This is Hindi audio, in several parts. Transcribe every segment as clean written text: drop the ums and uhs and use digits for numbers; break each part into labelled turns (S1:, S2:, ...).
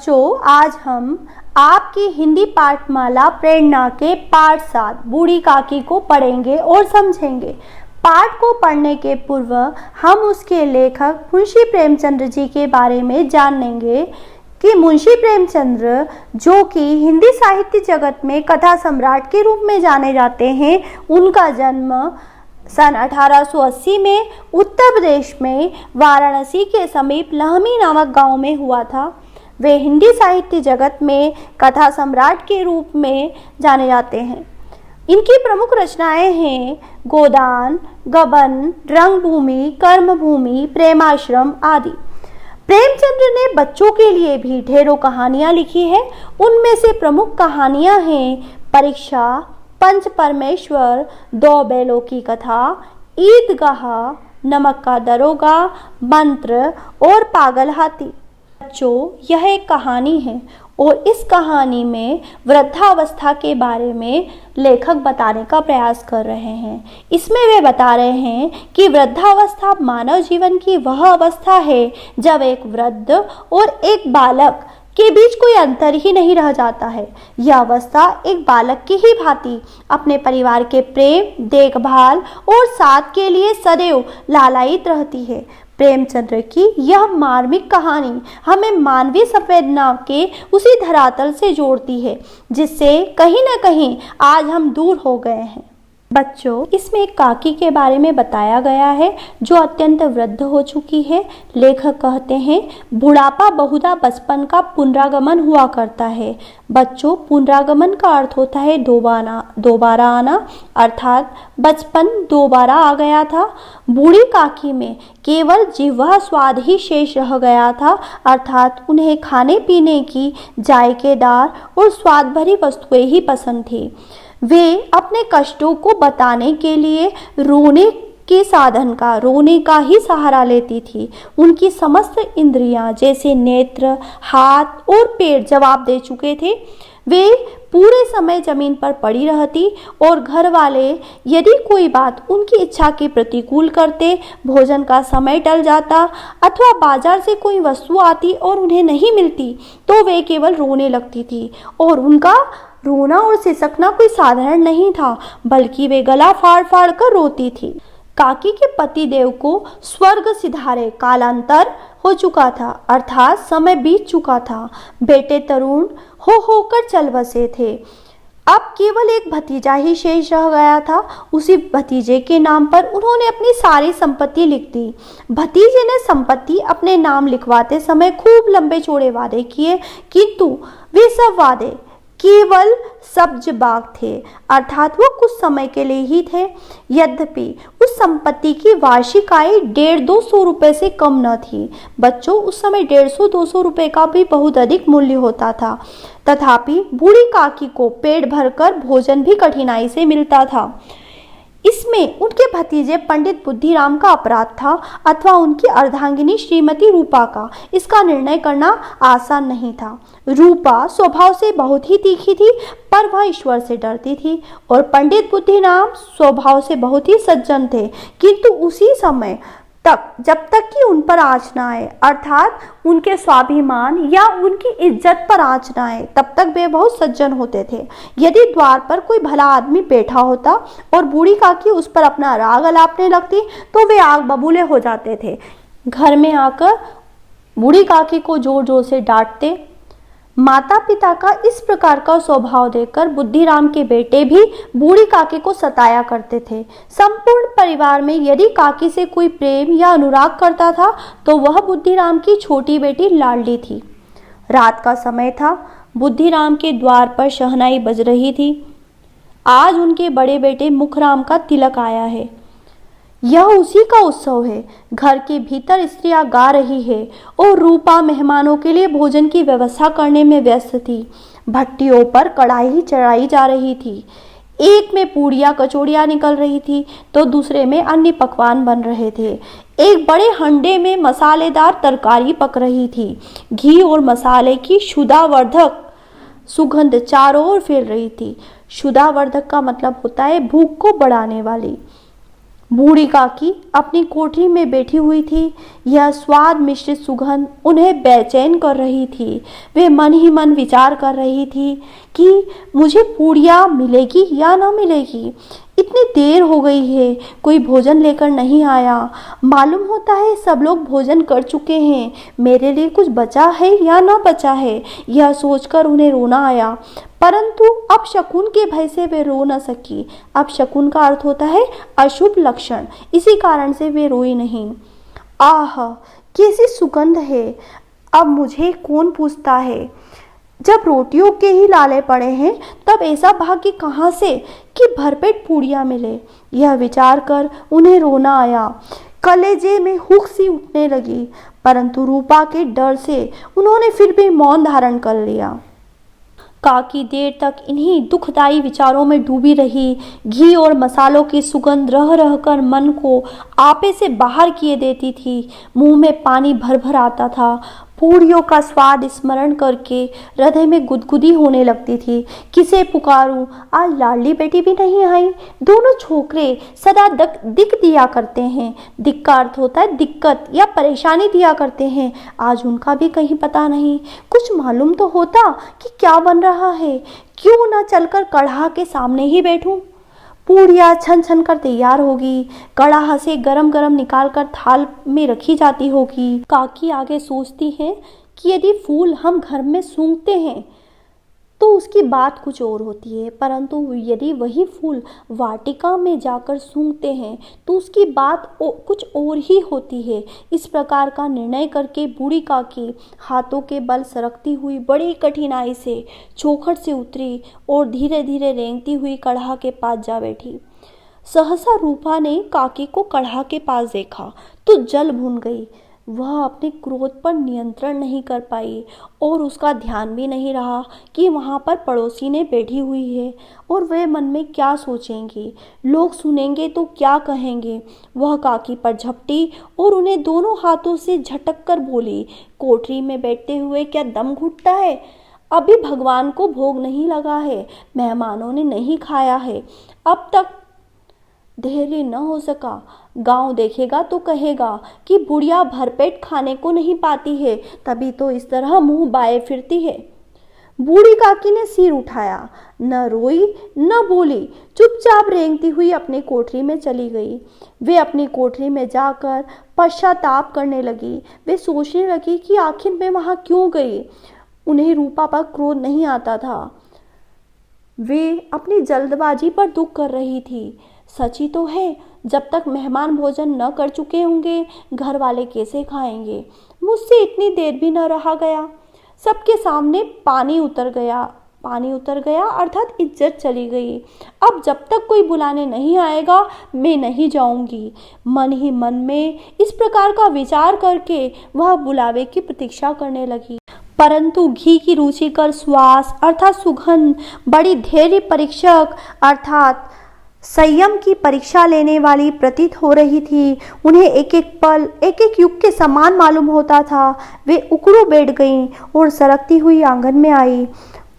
S1: बच्चों, आज हम आपकी हिंदी पाठमाला प्रेरणा के पाठ 7 बूढ़ी काकी को पढ़ेंगे और समझेंगे। पाठ को पढ़ने के पूर्व हम उसके लेखक मुंशी प्रेमचंद्र जी के बारे में जानेंगे कि मुंशी प्रेमचंद्र, जो कि हिंदी साहित्य जगत में कथा सम्राट के रूप में जाने जाते हैं, उनका जन्म सन 1880 में उत्तर प्रदेश में वाराणसी के समीप लहमी नामक गांव में हुआ था। वे हिंदी साहित्य जगत में कथा सम्राट के रूप में जाने जाते हैं। इनकी प्रमुख रचनाएं हैं गोदान, गबन, रंगभूमि, कर्मभूमि, प्रेमाश्रम आदि। प्रेमचंद्र ने बच्चों के लिए भी ढेरों कहानियां लिखी है। उनमें से प्रमुख कहानियां हैं परीक्षा, पंच परमेश्वर, दो बैलों की कथा, ईदगाह, नमक का दरोगा, मंत्र और पागल हाथी। बच्चों, यह एक कहानी है और इस कहानी में वृद्धावस्था के बारे में लेखक बताने का प्रयास कर रहे हैं। इसमें वे बता रहे हैं कि वृद्धावस्था मानव जीवन की वह अवस्था है जब एक वृद्ध और एक बालक के बीच कोई अंतर ही नहीं रह जाता है। यह अवस्था एक बालक की ही भांति अपने परिवार के प्रेम, देखभाल और साथ के लिए सदैव लालायित रहती है। प्रेमचंद्र की यह मार्मिक कहानी हमें मानवीय संवेदना के उसी धरातल से जोड़ती है जिससे कहीं न कहीं आज हम दूर हो गए हैं। बच्चों, इसमें एक काकी के बारे में बताया गया है जो अत्यंत वृद्ध हो चुकी है। लेखक कहते हैं, बुढ़ापा बहुधा बचपन का पुनरागमन हुआ करता है। बच्चों, पुनरागमन का अर्थ होता है दोबारा आना, अर्थात बचपन दोबारा आ गया था। बूढ़ी काकी में केवल जिह्वा स्वाद ही शेष रह गया था, अर्थात उन्हें खाने पीने की जायकेदार और स्वाद भरी वस्तुएं ही पसंद थी। वे अपने कष्टों को बताने के लिए रोने का ही सहारा लेती थी। उनकी समस्त इंद्रियां जैसे नेत्र, हाथ और पैर जवाब दे चुके थे। वे पूरे समय जमीन पर पड़ी रहती और घर वाले यदि कोई बात उनकी इच्छा के प्रतिकूल करते, भोजन का समय टल जाता अथवा बाजार से कोई वस्तु आती और उन्हें नहीं मिलती, तो वे केवल रोने लगती थी। और उनका रोना और सिसकना कोई साधारण नहीं था, बल्कि वे गला फाड़ फाड़ कर रोती थी। काकी के पति देव को स्वर्ग सिधारे कालांतर हो चुका था, अर्थात समय बीत चुका था। बेटे तरुण होकर चल बसे थे। अब केवल एक भतीजा ही शेष रह गया था। उसी भतीजे के नाम पर उन्होंने अपनी सारी संपत्ति लिख दी। भतीजे ने संपत्ति अपने नाम लिखवाते समय खूब लंबे चौड़े वादे किए, किंतु वे सब वादे केवल सब्ज बाग थे, अर्थात वो कुछ समय के लिए ही थे। यद्यपि उस संपत्ति की वार्षिक आय 150-200 रुपए से कम न थी। बच्चों, उस समय 150-200 रुपए का भी बहुत अधिक मूल्य होता था। तथापि बूढ़ी काकी को पेट भरकर भोजन भी कठिनाई से मिलता था। इसमें उनके भतीजे पंडित बुद्धिराम का अपराध था अथवा उनकी अर्धांगिनी श्रीमती रूपा का। इसका निर्णय करना आसान नहीं था। रूपा स्वभाव से बहुत ही तीखी थी, पर वह ईश्वर से डरती थी, और पंडित बुद्धिराम स्वभाव से बहुत ही सज्जन थे, किंतु उसी समय तक जब तक कि उन पर आँच न आए, अर्थात उनके स्वाभिमान या उनकी इज्जत पर आँच न आए, तब तक वे बहुत सज्जन होते थे। यदि द्वार पर कोई भला आदमी बैठा होता और बूढ़ी काकी उस पर अपना राग अलापने लगती, तो वे आग बबूले हो जाते थे। घर में आकर बूढ़ी काकी को जोर जोर से डांटते। माता पिता का इस प्रकार का स्वभाव देखकर बुद्धिराम के बेटे भी बूढ़ी काकी को सताया करते थे। संपूर्ण परिवार में यदि काकी से कोई प्रेम या अनुराग करता था तो वह बुद्धिराम की छोटी बेटी लाडली थी। रात का समय था। बुद्धिराम के द्वार पर शहनाई बज रही थी। आज उनके बड़े बेटे मुखराम का तिलक आया है। यह उसी का उत्सव है। घर के भीतर स्त्रियां गा रही है और रूपा मेहमानों के लिए भोजन की व्यवस्था करने में व्यस्त थी। भट्टियों पर कढ़ाई चढ़ाई जा रही थी। एक में पूड़ियाँ कचौड़ियाँ निकल रही थी तो दूसरे में अन्य पकवान बन रहे थे। एक बड़े हंडे में मसालेदार तरकारी पक रही थी। घी और मसाले की क्षुधावर्धक सुगंध चारों ओर फैल रही थी। क्षुधावर्धक का मतलब होता है भूख को बढ़ाने वाली। बूढ़ी काकी अपनी कोठरी में बैठी हुई थी। यह स्वाद मिश्रित सुगंध उन्हें बेचैन कर रही थी। वे मन ही मन विचार कर रही थी कि मुझे पूड़ियाँ मिलेगी या ना मिलेगी। इतनी देर हो गई है, कोई भोजन लेकर नहीं आया। मालूम होता है सब लोग भोजन कर चुके हैं। मेरे लिए कुछ बचा है या ना बचा है, यह सोचकर उन्हें रोना आया। परंतु अब शकुन के भय से वे रो न सकी। अब शकुन का अर्थ होता है अशुभ लक्षण, इसी कारण से वे रोई नहीं। आह, कैसी सुगंध है! अब मुझे कौन पूछता है? जब रोटियों के ही लाले पड़े हैं तब ऐसा भाग्य कहाँ से कि भरपेट पूड़ियाँ मिले। यह विचार कर उन्हें रोना आया। कलेजे में हुक सी उठने लगी, परंतु रूपा के डर से उन्होंने फिर भी मौन धारण कर लिया। काकी देर तक इन्हीं दुखदायी विचारों में डूबी रही। घी और मसालों की सुगंध रह रह कर मन को आपे से बाहर किए देती थी। मुंह में पानी भर भर आता था। पूड़ियों का स्वाद स्मरण करके हृदय में गुदगुदी होने लगती थी। किसे पुकारूं? आज लाडली बेटी भी नहीं आई। दोनों छोकरे सदा दिक दिया करते हैं। दिक का अर्थ होता है दिक्कत या परेशानी दिया करते हैं। आज उनका भी कहीं पता नहीं। कुछ मालूम तो होता कि क्या बन रहा है। क्यों न चलकर कढ़ा के सामने ही बैठूं? पूड़ियाँ छन छन कर तैयार होगी। कड़ाह से गरम गरम निकाल कर थाल में रखी जाती होगी। काकी आगे सोचती है कि यदि फूल हम घर में सूंघते हैं तो उसकी बात कुछ और होती है, परंतु यदि वही फूल वाटिका में जाकर सूंघते हैं तो उसकी बात कुछ और ही होती है। इस प्रकार का निर्णय करके बूढ़ी काकी हाथों के बल सरकती हुई बड़ी कठिनाई से चौखट से उतरी और धीरे धीरे रेंगती हुई कढ़ा के पास जा बैठी। सहसा रूपा ने काकी को कढ़ा के पास देखा तो जल भून गई। वह अपने क्रोध पर नियंत्रण नहीं कर पाई और उसका ध्यान भी नहीं रहा कि वहाँ पर पड़ोसी ने बैठी हुई है और वे मन में क्या सोचेंगे, लोग सुनेंगे तो क्या कहेंगे। वह काकी पर झपटी और उन्हें दोनों हाथों से झटक कर बोली, कोठरी में बैठते हुए क्या दम घुटता है? अभी भगवान को भोग नहीं लगा है, मेहमानों ने नहीं खाया है, अब तक धैर्य न हो सका। गांव देखेगा तो कहेगा कि बुढ़िया भरपेट खाने को नहीं पाती है, तभी तो इस तरह मुंह बाए फिरती है। बूढ़ी काकी ने सिर उठाया, न रोई न बोली, चुपचाप रेंगती हुई अपनी कोठरी में चली गई। वे अपनी कोठरी में जाकर पश्चाताप करने लगी। वे सोचने लगी कि आखिर मैं वहां क्यों गई। उन्हें रूपा पर क्रोध नहीं आता था, वे अपनी जल्दबाजी पर दुख कर रही थी। सच ही तो है, जब तक मेहमान भोजन न कर चुके होंगे घर वाले कैसे खाएंगे। मुझसे इतनी देर भी न रहा गया। सबके सामने पानी उतर गया अर्थात इज्जत चली गई। अब जब तक कोई बुलाने नहीं आएगा मैं नहीं जाऊंगी। मन ही मन में इस प्रकार का विचार करके वह बुलावे की प्रतीक्षा करने लगी। परंतु घी की रुचिकर सुवास अर्थात सुगंध बड़ी धैर्य परीक्षक अर्थात संयम की परीक्षा लेने वाली प्रतीत हो रही थी। उन्हें एक एक पल एक एक युग के समान मालूम होता था। वे उकड़ू बैठ गईं और सरकती हुई आंगन में आई।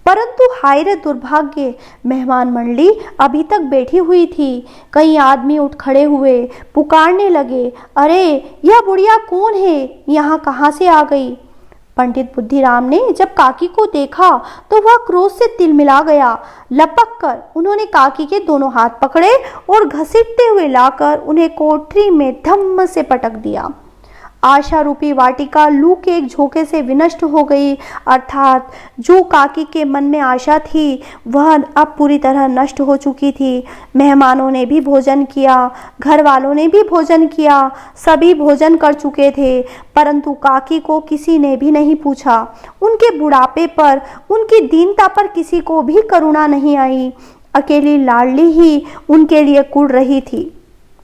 S1: परंतु हाय रे दुर्भाग्य, मेहमान मंडली अभी तक बैठी हुई थी। कई आदमी उठ खड़े हुए, पुकारने लगे, अरे यह बुढ़िया कौन है, यहाँ कहाँ से आ गई? पंडित बुद्धिराम ने जब काकी को देखा तो वह क्रोध से तिलमिला गया। लपक कर उन्होंने काकी के दोनों हाथ पकड़े और घसीटते हुए लाकर उन्हें कोठरी में धम्म से पटक दिया। आशा रूपी वाटिका लू के एक झोंके से विनष्ट हो गई, अर्थात जो काकी के मन में आशा थी वह अब पूरी तरह नष्ट हो चुकी थी। मेहमानों ने भी भोजन किया, घर वालों ने भी भोजन किया, सभी भोजन कर चुके थे, परंतु काकी को किसी ने भी नहीं पूछा। उनके बुढ़ापे पर, उनकी दीनता पर किसी को भी करुणा नहीं आई। अकेली लाडली ही उनके लिए कुढ़ रही थी।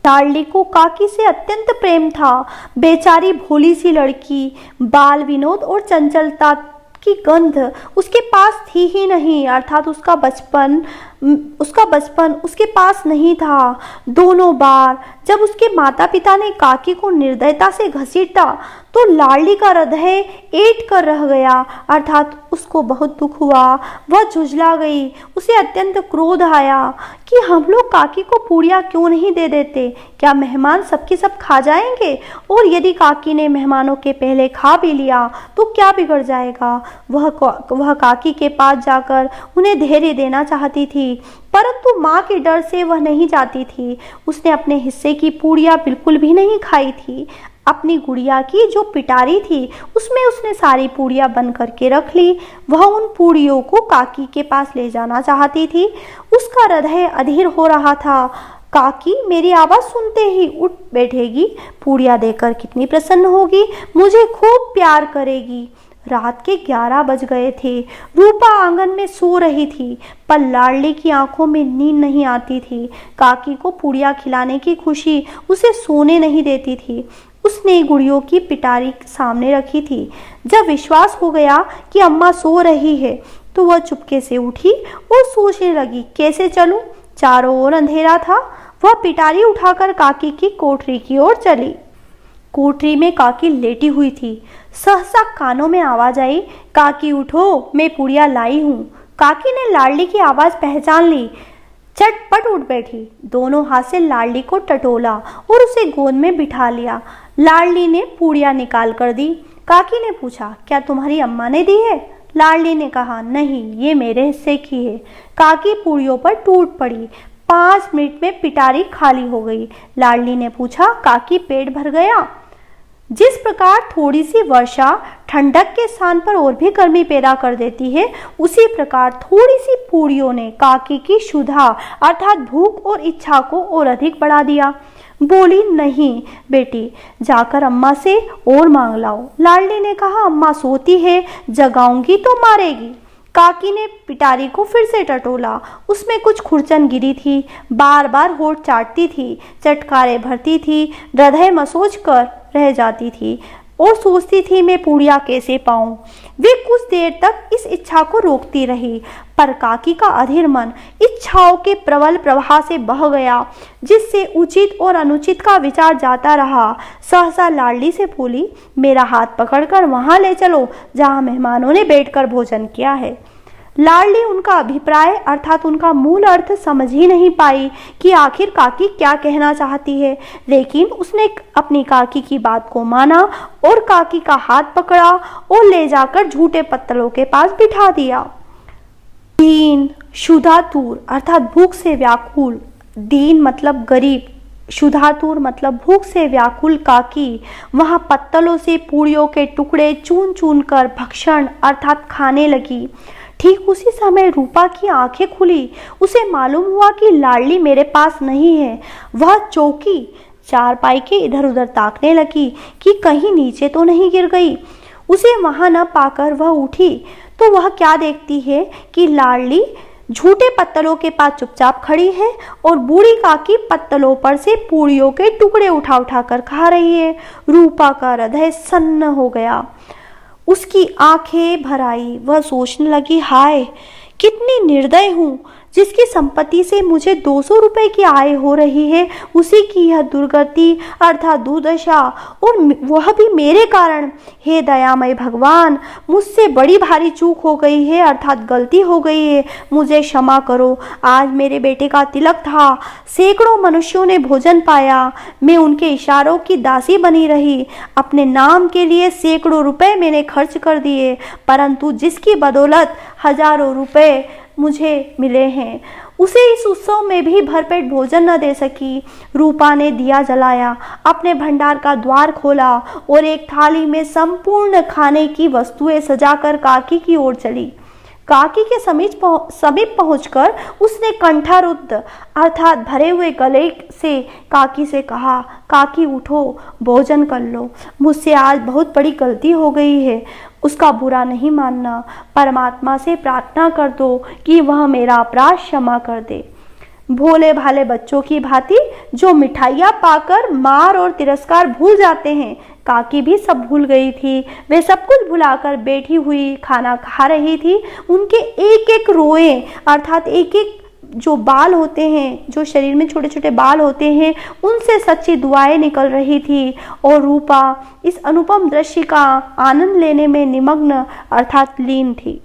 S1: लाडली को काकी से अत्यंत प्रेम था। बेचारी भोली सी लड़की, बाल विनोद और चंचलता की गंध उसके पास थी ही नहीं, अर्थात उसका बचपन उसका बचपन उसके पास नहीं था। दोनों बार जब उसके माता पिता ने काकी को निर्दयता से घसीटा तो लाडली का हृदय ऐंठ कर रह गया, अर्थात उसको बहुत दुख हुआ। वह झुंझला गई। उसे अत्यंत क्रोध आया कि हम लोग काकी को पूड़ियाँ क्यों नहीं दे देते? क्या मेहमान सबकी सब खा जाएंगे? और यदि काकी ने मेहमानों के पहले खा भी लिया तो क्या बिगड़ जाएगा? वह काकी के पास जाकर उन्हें धैर्य देना चाहती थी, परंतु माँ के डर से वह नहीं जाती थी। उसने अपने हिस्से की पूड़ियाँ बिल्कुल भी नहीं खाई थी। अपनी गुड़िया की जो पिटारी थी उसमें उसने सारी पूड़ियाँ बंद करके रख ली। वह उन पूड़ियों को काकी के पास ले जाना चाहती थी। उसका हृदय अधीर हो रहा था। काकी मेरी आवाज़ सुनते ही उठ बैठेगी, पूड़ियाँ देकर कितनी प्रसन्न होगी, मुझे खूब प्यार करेगी। रात के 11 बज गए थे। रूपा आंगन में सो रही थी, पर लाडली की आंखों में नींद नहीं आती थी। काकी को पूड़ियाँ खिलाने की खुशी उसे सोने नहीं देती थी। उसने गुड़ियों की पिटारी सामने रखी थी। जब विश्वास हो गया कि अम्मा सो रही है तो वह चुपके से उठी और सोचने लगी, कैसे चलूं? चारों ओर अंधेरा था। वह पिटारी उठाकर काकी की कोठरी की ओर चली। कोठरी में काकी लेटी हुई थी। सहसा कानों में आवाज आई, काकी उठो, मैं पूड़ियाँ लाई हूँ। काकी ने लाडली की आवाज़ पहचान ली, चटपट उठ बैठी, दोनों हाथ से लाडली को टटोला और उसे गोद में बिठा लिया। लाडली ने पूड़ियाँ निकाल कर दी। काकी ने पूछा, क्या तुम्हारी अम्मा ने दी है? लाडली ने कहा, नहीं, ये मेरे हिस्से की है। काकी पूड़ियों पर टूट पड़ी। 5 मिनट में पिटारी खाली हो गई। लाडली ने पूछा, काकी पेट भर गया? जिस प्रकार थोड़ी सी वर्षा ठंडक के स्थान पर और भी गर्मी पैदा कर देती है, उसी प्रकार थोड़ी सी पूड़ियों ने काकी की क्षुधा अर्थात भूख और इच्छा को और अधिक बढ़ा दिया। बोली, नहीं बेटी, जाकर अम्मा से और मांग लाओ। लाडली ने कहा, अम्मा सोती है, जगाऊंगी तो मारेगी। काकी ने पिटारी को फिर से टटोला। उसमें कुछ खुरचन गिरी थी। बार बार होठ चाटती थी, चटकारे भरती थी, हृदय मसोच कर रह जाती थी और सोचती थी, मैं पूड़ियाँ कैसे पाऊँ। वे कुछ देर तक इस इच्छा को रोकती रही, पर काकी का अधीर मन इच्छाओं के प्रबल प्रवाह से बह गया, जिससे उचित और अनुचित का विचार जाता रहा। सहसा लाडली से बोली, मेरा हाथ पकड़कर वहाँ ले चलो जहाँ मेहमानों ने बैठकर भोजन किया है। लाडली उनका अभिप्राय अर्थात उनका मूल अर्थ समझ ही नहीं पाई कि आखिर काकी क्या कहना चाहती है, लेकिन उसने अपनी काकी की बात को माना और काकी का हाथ पकड़ा और ले जाकर झूठे पत्तलों के पास बिठा दिया। दीन क्षुधातुर अर्थात भूख से व्याकुल, दीन मतलब गरीब, क्षुधातुर मतलब भूख से व्याकुल काकी वहाँ पत्तलों से पूड़ियों के टुकड़े चून चून कर भक्षण अर्थात खाने लगी। ठीक उसी समय रूपा की आंखें खुली। उसे मालूम हुआ कि लाडली मेरे पास नहीं है। वह चौकी चारपाई के इधर उधर ताकने लगी कि कहीं नीचे तो नहीं गिर गई। उसे वहां न पाकर वह उठी तो वह क्या देखती है कि लाडली झूठे पत्तलों के पास चुपचाप खड़ी है और बूढ़ी काकी पत्तलों पर से पूड़ियों के टुकड़े उठा उठा कर खा रही है। रूपा का हृदय सन्न हो गया, उसकी आंखें भर आई। वह सोचने लगी, हाय कितनी निर्दय हूँ, जिसकी संपत्ति से मुझे 200 रुपए की आय हो रही है, उसी की यह दुर्गति अर्थात दुर्दशा, और वह भी मेरे कारण। हे दयामय भगवान, मुझसे बड़ी भारी चूक हो गई है अर्थात गलती हो गई है, मुझे क्षमा करो। आज मेरे बेटे का तिलक था, सैकड़ों मनुष्यों ने भोजन पाया, मैं उनके इशारों की दासी बनी रही। अपने नाम के लिए सैकड़ों रुपए मैंने खर्च कर दिए, परंतु जिसकी बदौलत हजारों रुपए मुझे मिले हैं, उसे इस उत्सव में भी भरपेट भोजन न दे सकी। रूपा ने दिया जलाया, अपने भंडार का द्वार खोला और एक थाली में संपूर्ण खाने की वस्तुएं सजाकर काकी की ओर चली। काकी के समीप पहुंचकर उसने कंठारुद्ध अर्थात भरे हुए गले से काकी से कहा, काकी उठो, भोजन कर लो, मुझसे आज बहुत बड़ी गलती हो गई है, उसका बुरा नहीं मानना। परमात्मा से प्रार्थना कर दो कि वह मेरा अपराध क्षमा कर दे। भोले भाले बच्चों की भांति जो मिठाइयाँ पाकर मार और तिरस्कार भूल जाते हैं, काकी भी सब भूल गई थी। वे सब कुछ भुलाकर बैठी हुई खाना खा रही थी। उनके एक एक रोए अर्थात एक एक जो बाल होते हैं, जो शरीर में छोटे छोटे बाल होते हैं, उनसे सच्ची दुआएं निकल रही थी और रूपा इस अनुपम दृश्य का आनंद लेने में निमग्न अर्थात लीन थी।